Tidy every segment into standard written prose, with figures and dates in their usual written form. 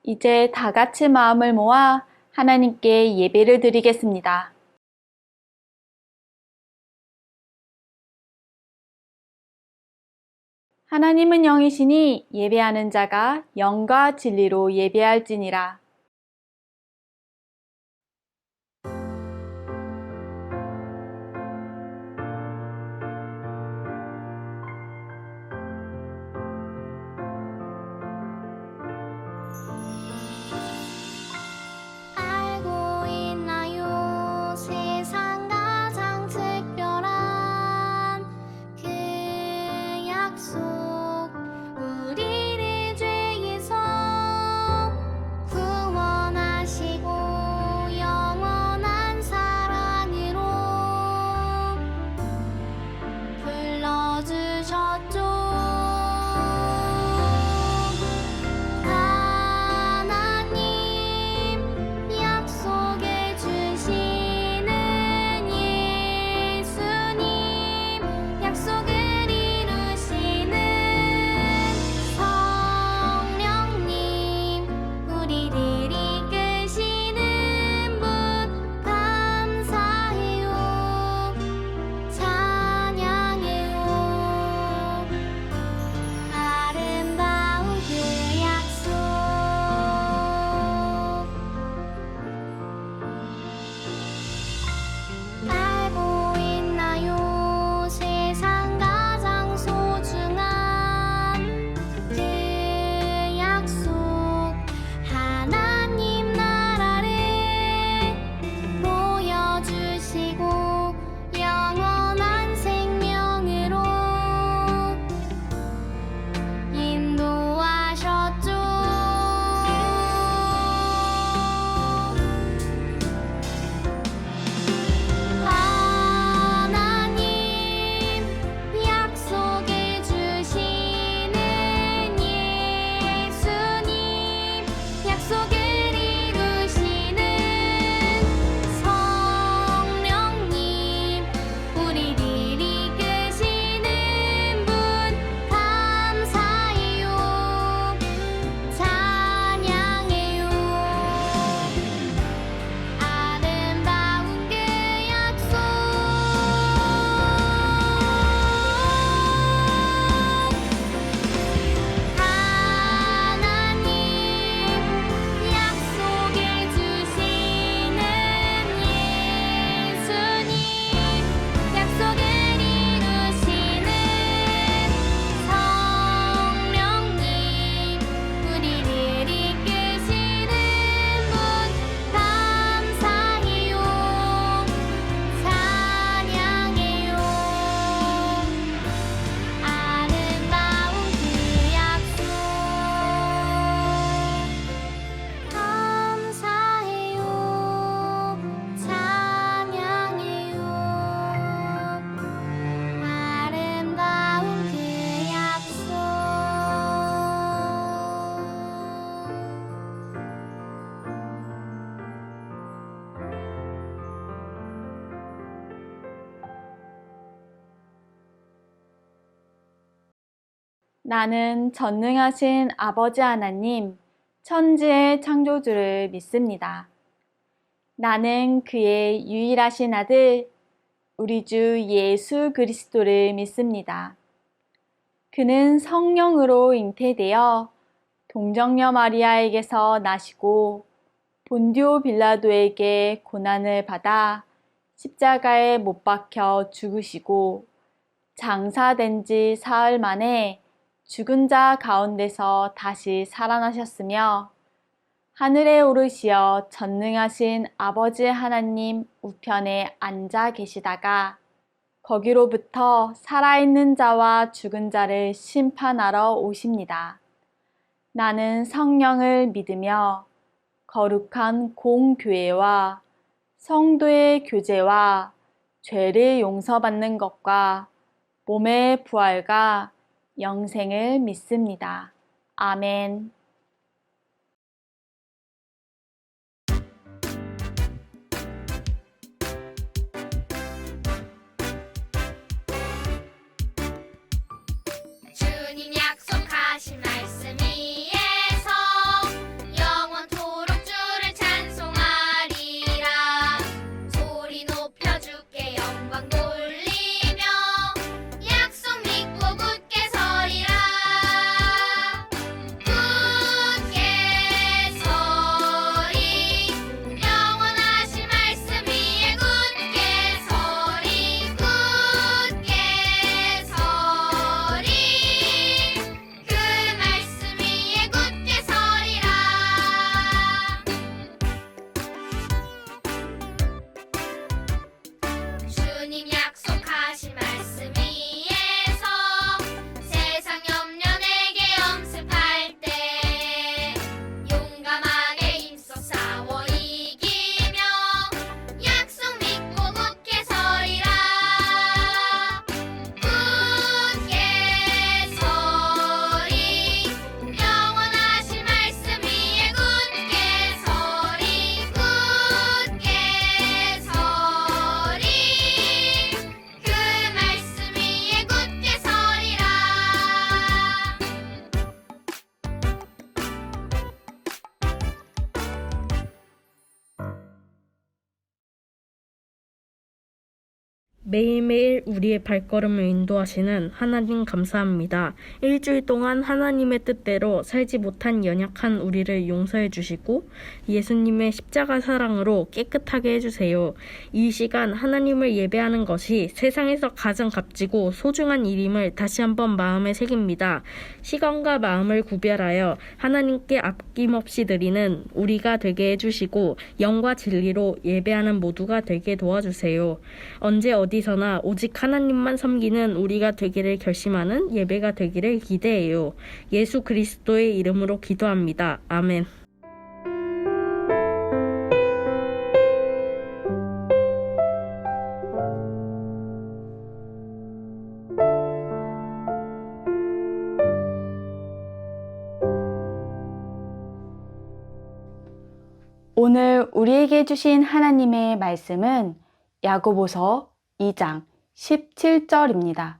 이제 다 같이 마음을 모아 하나님께 예배를 드리겠습니다. 하나님은 영이시니 예배하는 자가 영과 진리로 예배할지니라. 알고 있나요? 세상 가장 특별한 그 약속, 우리를 죄에서 구원하시고 영원한 사랑으로 불러주셨죠. 약속해 주시는 예수님, 약속을 이루시는 성령님, 우리를 이끄시는 분 감사해요, 찬양해요. 아름다운 그 약속, 알고 있나요? 세상 가장 소중한 그 약속, 하나님 나라를 보여주시고 영원한 생명으로 인도하셨죠. 하나님 약속해 주시는 예수님, 약속을 이루시는 성령님, 우리를 이끄시는 분 감사해요, 찬양해요. 아름다운 그 약속, 하나님 약속해 주시는 예수님, 약속을 이루시는 성령님, 우리를 이끄시는 분 감사해요, 찬양해요. 아름다운 그 약속, 감사해요, 찬양해요. 아름다운 그 약속. 나는 전능하신 아버지 하나님, 천지의 창조주를 믿습니다. 나는 그의 유일하신 아들, 우리 주 예수 그리스도를 믿습니다. 그는 성령으로 잉태되어 동정녀 마리아에게서 나시고 본디오 빌라도에게 고난을 받아 십자가에 못 박혀 죽으시고 장사된 지 사흘 만에 죽은 자 가운데서 다시 살아나셨으며 하늘에 오르시어 전능하신 아버지 하나님 우편에 앉아 계시다가 거기로부터 살아있는 자와 죽은 자를 심판하러 오십니다. 나는 성령을 믿으며 거룩한 공교회와 성도의 교제와 죄를 용서받는 것과 몸의 부활과 영생을 믿습니다. 아멘. 주님 약속하신 말씀 위에서 매일매일 우리의 발걸음을 인도하시는 하나님 감사합니다. 일주일 동안 하나님의 뜻대로 살지 못한 연약한 우리를 용서해 주시고 예수님의 십자가 사랑으로 깨끗하게 해주세요. 이 시간 하나님을 예배하는 것이 세상에서 가장 값지고 소중한 일임을 다시 한번 마음에 새깁니다. 시간과 마음을 구별하여 하나님께 아낌없이 드리는 우리가 되게 해주시고 영과 진리로 예배하는 모두가 되게 도와주세요. 언제 어디서나 오직 하나님만 섬기는 우리가 되기를 결심하는 예배가 되기를 기대해요. 예수 그리스도의 이름으로 기도합니다. 아멘. 오늘 우리에게 주신 하나님의 말씀은 야고보서 2장 17절입니다.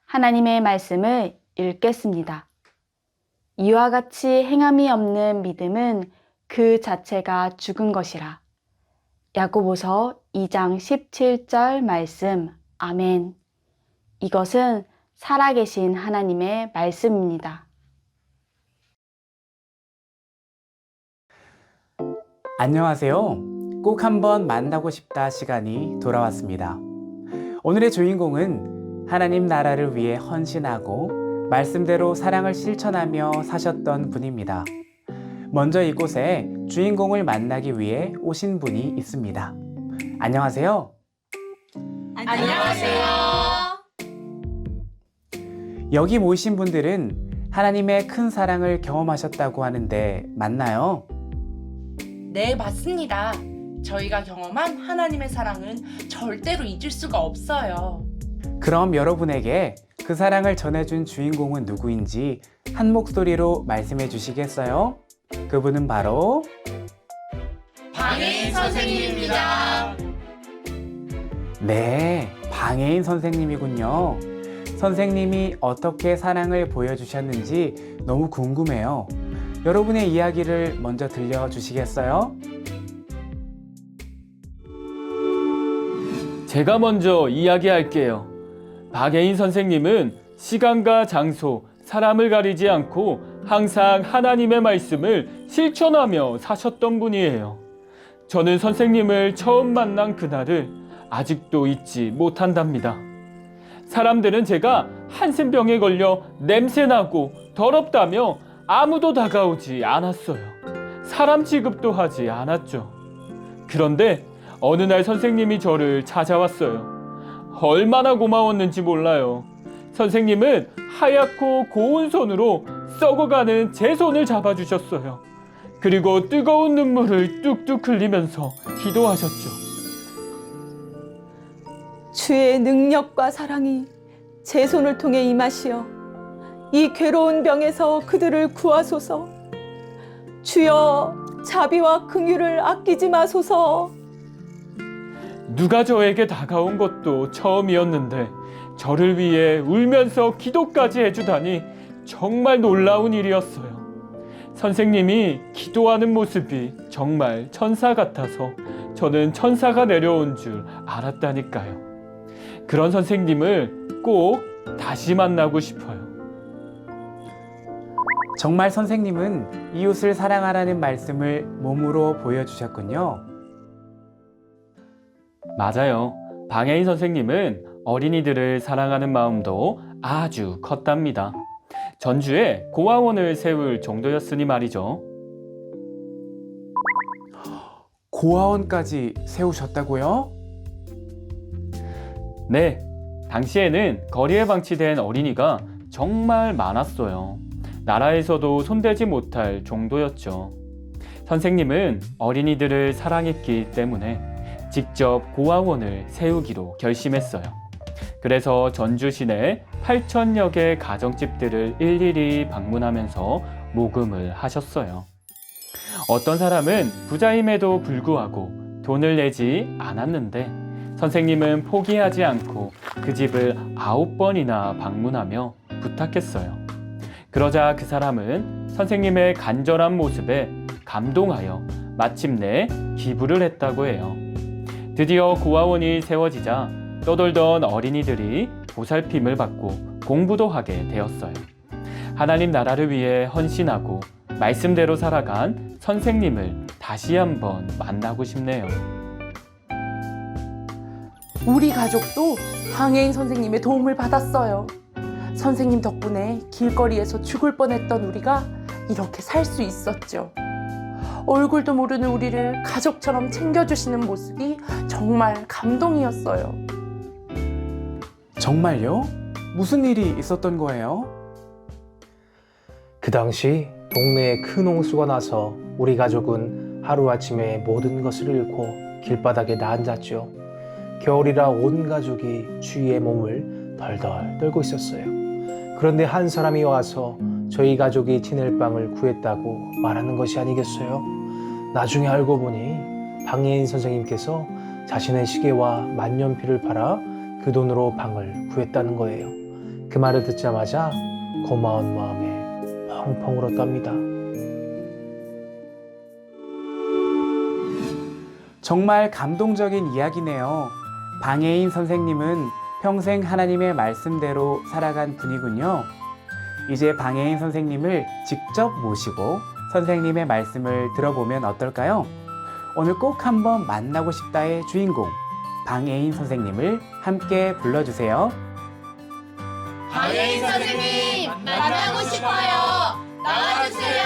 하나님의 말씀을 읽겠습니다. 이와 같이 행함이 없는 믿음은 그 자체가 죽은 것이라. 야고보서 2장 17절 말씀. 아멘. 이것은 살아계신 하나님의 말씀입니다. 안녕하세요. 꼭 한번 만나고 싶다 시간이 돌아왔습니다. 오늘의 주인공은 하나님 나라를 위해 헌신하고 말씀대로 사랑을 실천하며 사셨던 분입니다. 먼저 이곳에 주인공을 만나기 위해 오신 분이 있습니다. 안녕하세요. 안녕하세요. 여기 모이신 분들은 하나님의 큰 사랑을 경험하셨다고 하는데 맞나요? 네, 맞습니다. 저희가 경험한 하나님의 사랑은 절대로 잊을 수가 없어요. 그럼 여러분에게 그 사랑을 전해준 주인공은 누구인지 한 목소리로 말씀해 주시겠어요? 그분은 바로 방해인 선생님입니다. 네, 방해인 선생님이군요. 선생님이 어떻게 사랑을 보여주셨는지 너무 궁금해요. 여러분의 이야기를 먼저 들려주시겠어요? 제가 먼저 이야기할게요. 박예인 선생님은 시간과 장소, 사람을 가리지 않고 항상 하나님의 말씀을 실천하며 사셨던 분이에요. 저는 선생님을 처음 만난 그날을 아직도 잊지 못한답니다. 사람들은 제가 한센병에 걸려 냄새나고 더럽다며 아무도 다가오지 않았어요. 사람 취급도 하지 않았죠. 그런데 어느 날 선생님이 저를 찾아왔어요. 얼마나 고마웠는지 몰라요. 선생님은 하얗고 고운 손으로 썩어가는 제 손을 잡아주셨어요. 그리고 뜨거운 눈물을 뚝뚝 흘리면서 기도하셨죠. 주의 능력과 사랑이 제 손을 통해 임하시어 이 괴로운 병에서 그들을 구하소서. 주여, 자비와 긍휼을 아끼지 마소서. 누가 저에게 다가온 것도 처음이었는데 저를 위해 울면서 기도까지 해주다니 정말 놀라운 일이었어요. 선생님이 기도하는 모습이 정말 천사 같아서 저는 천사가 내려온 줄 알았다니까요. 그런 선생님을 꼭 다시 만나고 싶어요. 정말 선생님은 이웃을 사랑하라는 말씀을 몸으로 보여주셨군요. 맞아요. 방혜인 선생님은 어린이들을 사랑하는 마음도 아주 컸답니다. 전주에 고아원을 세울 정도였으니 말이죠. 고아원까지 세우셨다고요? 네, 당시에는 거리에 방치된 어린이가 정말 많았어요. 나라에서도 손대지 못할 정도였죠. 선생님은 어린이들을 사랑했기 때문에 직접 고아원을 세우기로 결심했어요. 그래서 전주 시내 8,000여 개 가정집들을 일일이 방문하면서 모금을 하셨어요. 어떤 사람은 부자임에도 불구하고 돈을 내지 않았는데 선생님은 포기하지 않고 그 집을 9번이나 방문하며 부탁했어요. 그러자 그 사람은 선생님의 간절한 모습에 감동하여 마침내 기부를 했다고 해요. 드디어 고아원이 세워지자 떠돌던 어린이들이 보살핌을 받고 공부도 하게 되었어요. 하나님 나라를 위해 헌신하고 말씀대로 살아간 선생님을 다시 한번 만나고 싶네요. 우리 가족도 방해인 선생님의 도움을 받았어요. 선생님 덕분에 길거리에서 죽을 뻔했던 우리가 이렇게 살 수 있었죠. 얼굴도 모르는 우리를 가족처럼 챙겨주시는 모습이 정말 감동이었어요. 정말요? 무슨 일이 있었던 거예요? 그 당시 동네에 큰 홍수가 나서 우리 가족은 하루아침에 모든 것을 잃고 길바닥에 나앉았죠. 겨울이라 온 가족이 추위에 몸을 덜덜 떨고 있었어요. 그런데 한 사람이 와서 저희 가족이 지낼 방을 구했다고 말하는 것이 아니겠어요? 나중에 알고 보니 방해인 선생님께서 자신의 시계와 만년필을 팔아 그 돈으로 방을 구했다는 거예요. 그 말을 듣자마자 고마운 마음에 펑펑 울었답니다. 정말 감동적인 이야기네요. 방해인 선생님은 평생 하나님의 말씀대로 살아간 분이군요. 이제 방해인 선생님을 직접 모시고 선생님의 말씀을 들어보면 어떨까요? 오늘 꼭 한번 만나고 싶다의 주인공, 방해인 선생님을 함께 불러주세요. 방해인 선생님, 만나고 싶어요. 나와주세요.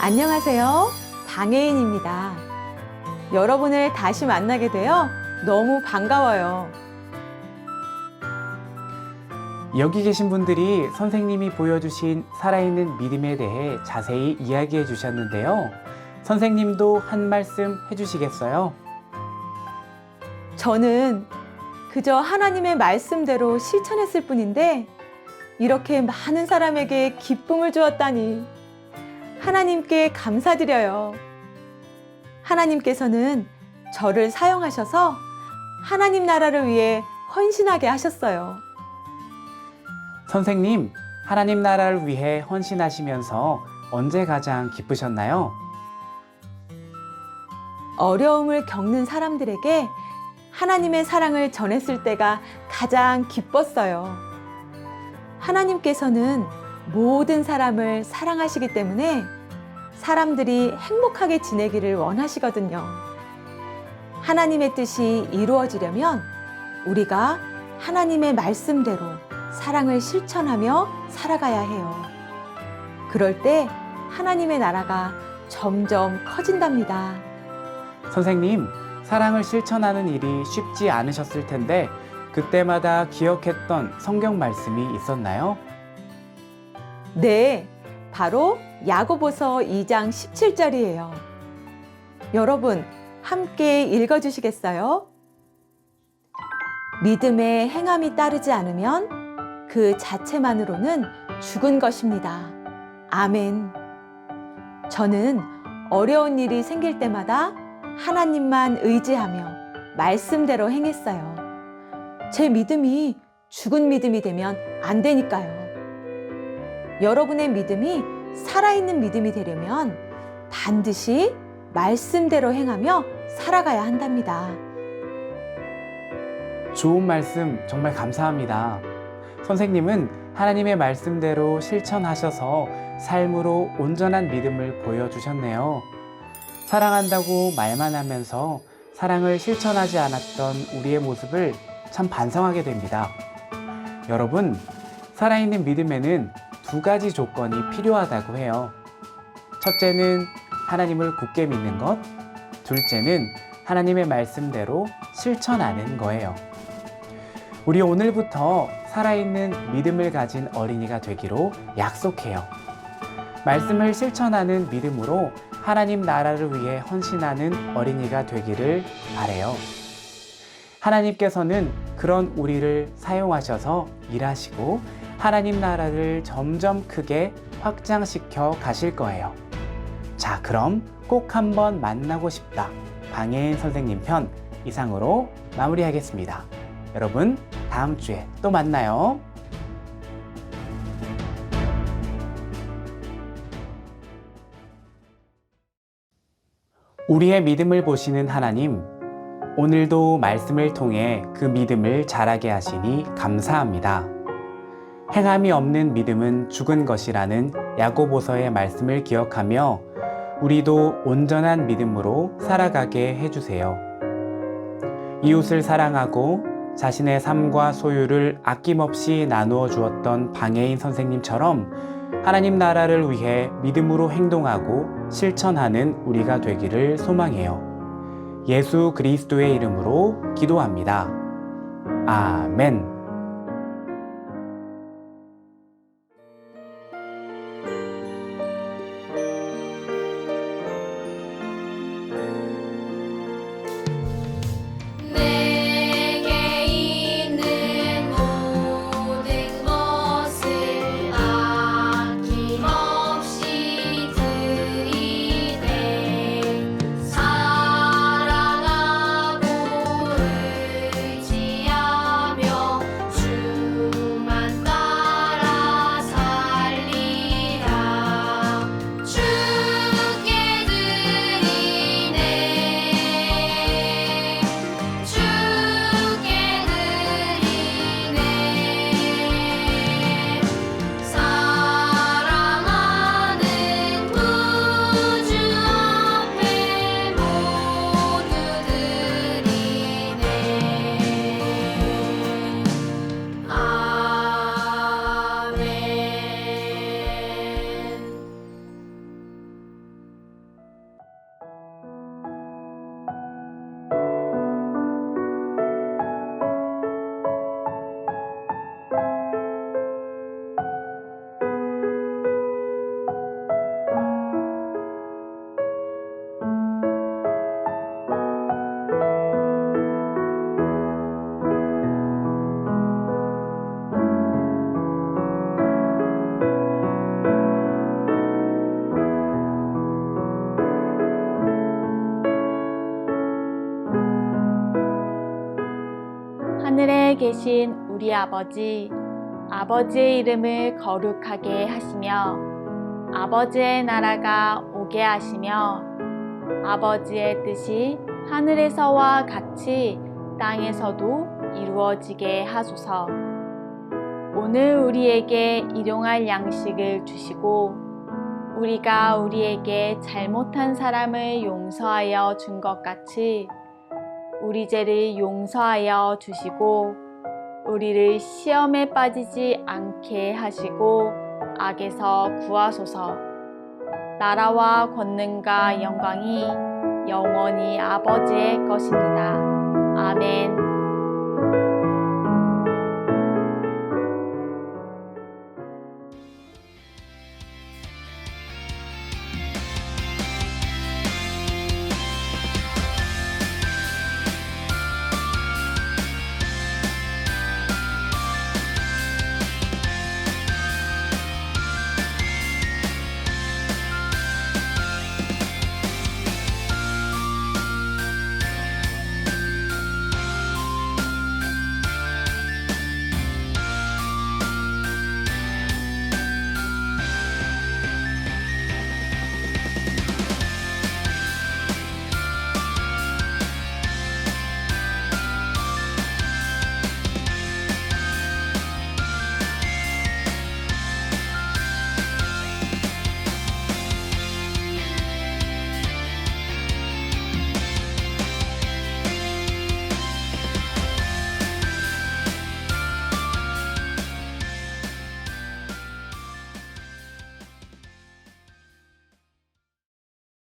안녕하세요. 방해인입니다. 여러분을 다시 만나게 되어 너무 반가워요. 여기 계신 분들이 선생님이 보여주신 살아있는 믿음에 대해 자세히 이야기해 주셨는데요. 선생님도 한 말씀 해주시겠어요? 저는 그저 하나님의 말씀대로 실천했을 뿐인데 이렇게 많은 사람에게 기쁨을 주었다니 하나님께 감사드려요. 하나님께서는 저를 사용하셔서 하나님 나라를 위해 헌신하게 하셨어요. 선생님, 하나님 나라를 위해 헌신하시면서 언제 가장 기쁘셨나요? 어려움을 겪는 사람들에게 하나님의 사랑을 전했을 때가 가장 기뻤어요. 하나님께서는 모든 사람을 사랑하시기 때문에 사람들이 행복하게 지내기를 원하시거든요. 하나님의 뜻이 이루어지려면 우리가 하나님의 말씀대로 사랑을 실천하며 살아가야 해요. 그럴 때 하나님의 나라가 점점 커진답니다. 선생님, 사랑을 실천하는 일이 쉽지 않으셨을 텐데 그때마다 기억했던 성경 말씀이 있었나요? 네, 바로 야고보서 2장 17절이에요. 여러분, 함께 읽어주시겠어요? 믿음의 행함이 따르지 않으면 그 자체만으로는 죽은 것입니다. 아멘. 저는 어려운 일이 생길 때마다 하나님만 의지하며 말씀대로 행했어요. 제 믿음이 죽은 믿음이 되면 안 되니까요. 여러분의 믿음이 살아있는 믿음이 되려면 반드시 말씀대로 행하며 살아가야 한답니다. 좋은 말씀 정말 감사합니다. 선생님은 하나님의 말씀대로 실천하셔서 삶으로 온전한 믿음을 보여주셨네요. 사랑한다고 말만 하면서 사랑을 실천하지 않았던 우리의 모습을 참 반성하게 됩니다. 여러분, 살아있는 믿음에는 두 가지 조건이 필요하다고 해요. 첫째는 하나님을 굳게 믿는 것, 둘째는 하나님의 말씀대로 실천하는 거예요. 우리 오늘부터 살아있는 믿음을 가진 어린이가 되기로 약속해요. 말씀을 실천하는 믿음으로 하나님 나라를 위해 헌신하는 어린이가 되기를 바래요. 하나님께서는 그런 우리를 사용하셔서 일하시고 하나님 나라를 점점 크게 확장시켜 가실 거예요. 자, 그럼 꼭 한번 만나고 싶다. 방해인 선생님 편 이상으로 마무리하겠습니다. 여러분, 다음 주에 또 만나요. 우리의 믿음을 보시는 하나님, 오늘도 말씀을 통해 그 믿음을 자라게 하시니 감사합니다. 행함이 없는 믿음은 죽은 것이라는 야고보서의 말씀을 기억하며 우리도 온전한 믿음으로 살아가게 해주세요. 이웃을 사랑하고 자신의 삶과 소유를 아낌없이 나누어 주었던 방해인 선생님처럼 하나님 나라를 위해 믿음으로 행동하고 실천하는 우리가 되기를 소망해요. 예수 그리스도의 이름으로 기도합니다. 아멘. 내게 있는 모든 것을 아낌없이 드리네. 사랑하고 의지하며 주만 따라 살리라. 주께 드리네. 주께 드리네. 사랑하는 구주 앞에 모두 드리네. 아멘. 하늘에 계신 우리 아버지, 아버지의 이름을 거룩하게 하시며 아버지의 나라가 오게 하시며 아버지의 뜻이 하늘에서와 같이 땅에서도 이루어지게 하소서. 오늘 우리에게 일용할 양식을 주시고 우리가 우리에게 잘못한 사람을 용서하여 준 것 같이 우리 죄를 용서하여 주시고 우리를 시험에 빠지지 않게 하시고 악에서 구하소서. 나라와 권능과 영광이 영원히 아버지의 것입니다. 아멘.